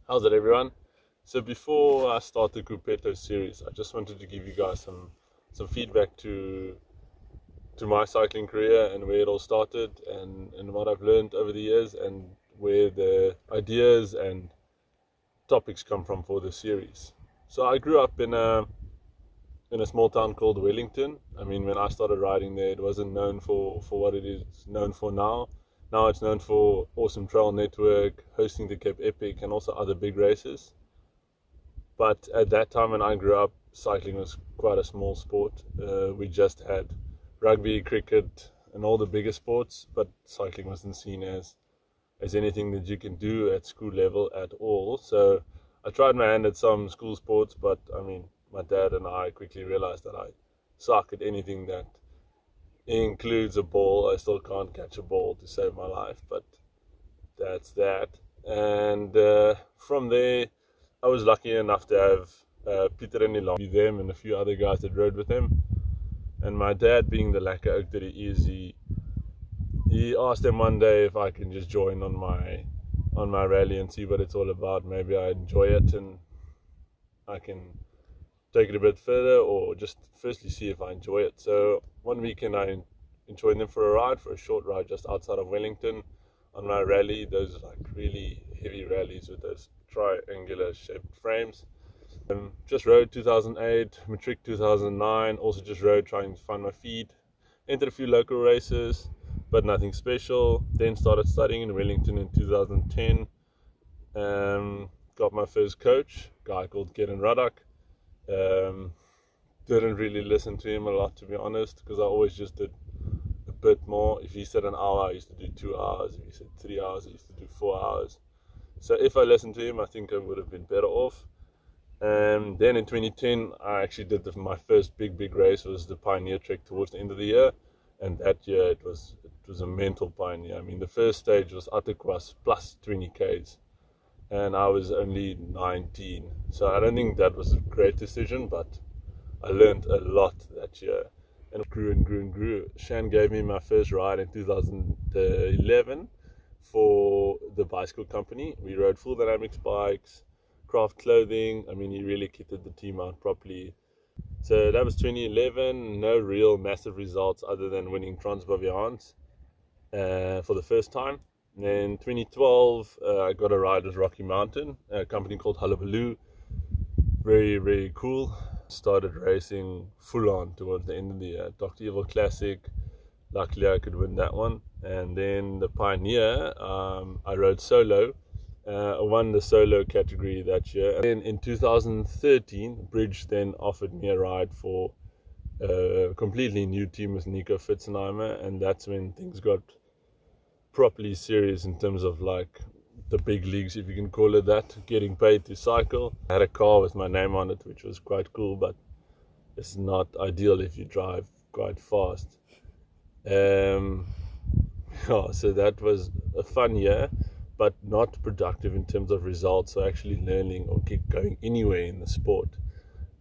How's it, everyone? So before I start the Gruppetto series, I just wanted to give you guys some feedback to my cycling career and where it all started and what I've learned over the years and where the ideas and topics come from for the series. So I grew up in a small town called Wellington. I mean, when I started riding there, it wasn't known for what it is known for now. Now it's known for Awesome Trail Network, hosting the Cape Epic, and also other big races. But at that time when I grew up, cycling was quite a small sport. We just had rugby, cricket, and all the bigger sports, but cycling wasn't seen as anything that you can do at school level at all. So I tried my hand at some school sports, but I mean, my dad and I quickly realized that I suck at anything that includes a ball. I still can't catch a ball to save my life, but that's that. And from there, I was lucky enough to have Peter and Ilan, them and a few other guys that rode with him. And my dad, being the lacquer oak that he is, he asked them one day if I can just join on my rally and see what it's all about. Maybe I enjoy it and I can take it a bit further, or just firstly see if I enjoy it. So one weekend I joined them for a short ride just outside of Wellington on my rally. Those like really heavy rallies with those triangular shaped frames. Just rode 2008, matric 2009, also just rode trying to find my feet. Entered a few local races, but nothing special. Then started studying in Wellington in 2010. Got my first coach, a guy called Kieran Ruddock. Didn't really listen to him a lot, to be honest, because I always just did a bit more. If he said an hour, I used to do 2 hours. If he said 3 hours, I used to do 4 hours. So if I listened to him, I think I would have been better off. And then in 2010, I actually did my first big race, was the Pioneer Trek towards the end of the year. And that year it was a mental pioneer. I mean, the first stage was Atterquas plus 20 Ks. And I was only 19. So I don't think that was a great decision, but I learned a lot that year. And it grew and grew and grew. Shan gave me my first ride in 2011 for the bicycle company. We rode Full Dynamics bikes, craft clothing. I mean, he really kitted the team out properly. So that was 2011. No real massive results other than winning Transbaviaans for the first time. And then 2012, I got a ride with Rocky Mountain, a company called Hullabaloo. Very, very cool. Started racing full on towards the end of the year. Dr. Evil Classic. Luckily, I could win that one. And then the Pioneer, I rode solo. I won the solo category that year. And then in 2013, Bridge then offered me a ride for a completely new team with Nico Fitzenheimer. And that's when things got properly serious in terms of like the big leagues, if you can call it that, getting paid to cycle. I had a car with my name on it, which was quite cool, but it's not ideal if you drive quite fast. Yeah, so that was a fun year, but not productive in terms of results or actually learning or going anywhere in the sport.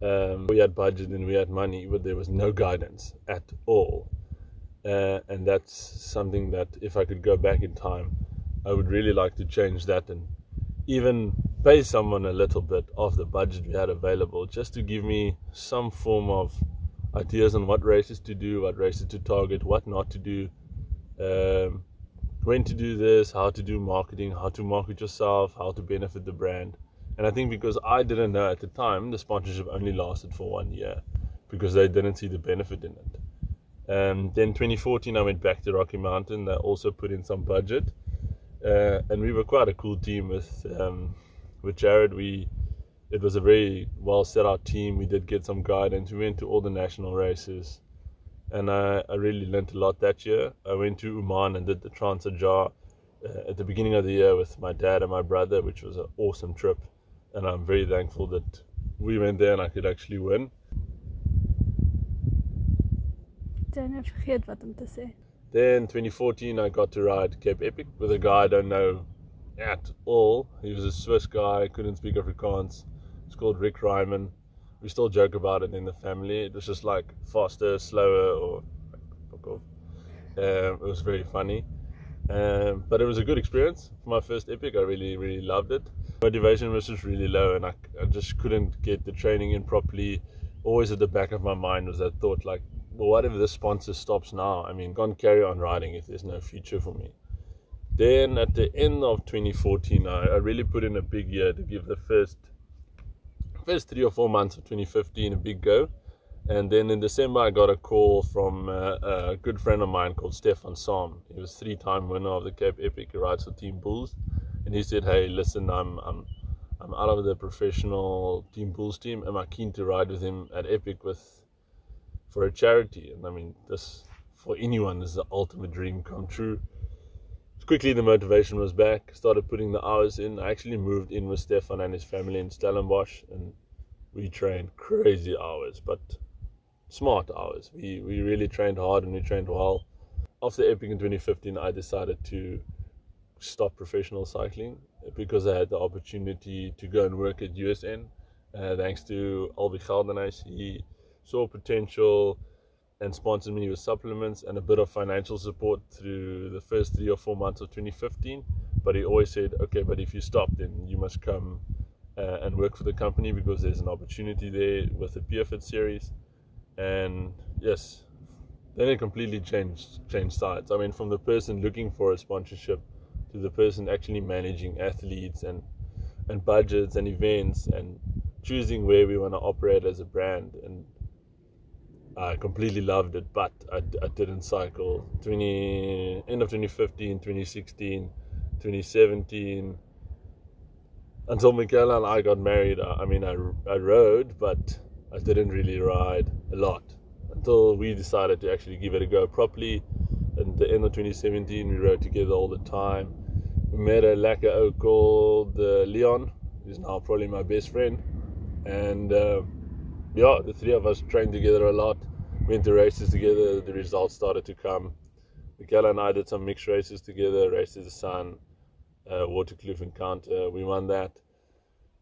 We had budget and we had money, but there was no guidance at all. And that's something that if I could go back in time, I would really like to change that and even pay someone a little bit of the budget we had available, just to give me some form of ideas on what races to do, what races to target, what not to do, when to do this, how to do marketing, how to market yourself, how to benefit the brand. And I think because I didn't know at the time, the sponsorship only lasted for 1 year because they didn't see the benefit in it. Then 2014, I went back to Rocky Mountain. They also put in some budget, and we were quite a cool team with Jared. It was a very well set out team. We did get some guidance. We went to all the national races, and I really learned a lot that year. I went to Oman and did the Transajar at the beginning of the year with my dad and my brother, which was an awesome trip, and I'm very thankful that we went there and I could actually win. Don't forget what I'm to say. Then 2014, I got to ride Cape Epic with a guy I don't know at all. He was a Swiss guy, couldn't speak Afrikaans. It's called Rick Ryman. We still joke about it in the family. It was just like faster, slower, or fuck off. It was very funny. But it was a good experience for my first epic. I really loved it. Motivation was just really low, and I just couldn't get the training in properly. Always at the back of my mind was that thought, like, well, what if this sponsor stops now? I mean, can't carry on riding if there's no future for me. Then at the end of 2014, I really put in a big year to give the first 3 or 4 months of 2015 a big go. And then in December, I got a call from a good friend of mine called Stefan Sam. He was 3-time winner of the Cape Epic. He rides for Team Bulls. And he said, hey, listen, I'm out of the professional Team Bulls team. Am I keen to ride with him at Epic for a charity? And I mean, this, for anyone, is the ultimate dream come true. Quickly, the motivation was back. Started putting the hours in. I actually moved in with Stefan and his family in Stellenbosch. And we trained crazy hours, but smart hours. We really trained hard and we trained well. After Epic in 2015, I decided to stop professional cycling because I had the opportunity to go and work at USN. Thanks to Albi Geldenhuys, he saw potential and sponsored me with supplements and a bit of financial support through the first 3 or 4 months of 2015. But he always said, okay, but if you stop, then you must come and work for the company because there's an opportunity there with the PFIT series. And yes, then it completely changed sides. I mean, from the person looking for a sponsorship to the person actually managing athletes and budgets and events and choosing where we want to operate as a brand. And I completely loved it, but I didn't cycle. End of 2015, 2016, 2017, until Michaela and I got married. I mean, I rode, but I didn't really ride a lot until we decided to actually give it a go properly. At the end of 2017, we rode together all the time. We met a lacquer oak called Leon, who's now probably my best friend. And yeah, the three of us trained together a lot, went to races together, the results started to come. Michaela and I did some mixed races together, Race to the Sun, Waterkloof Encounter, we won that.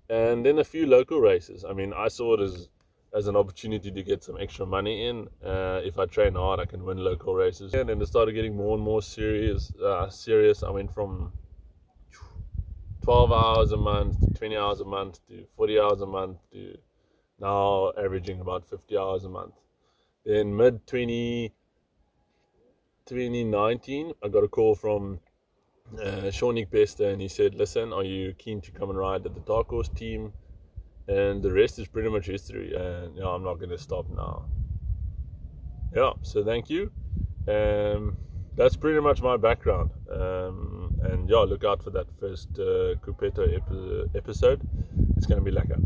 And then a few local races. I mean, I saw it as an opportunity to get some extra money in. If I train hard, I can win local races. And then it started getting more and more serious. I went from 12 hours a month to 20 hours a month to 40 hours a month to now averaging about 50 hours a month. Then mid-2019, I got a call from Shaunick Bester, and he said, listen, are you keen to come and ride at the Dark Horse team? And the rest is pretty much history, and you know, I'm not going to stop now. Yeah, so thank you. That's pretty much my background. And yeah, look out for that first Cupeto episode. It's going to be lekker.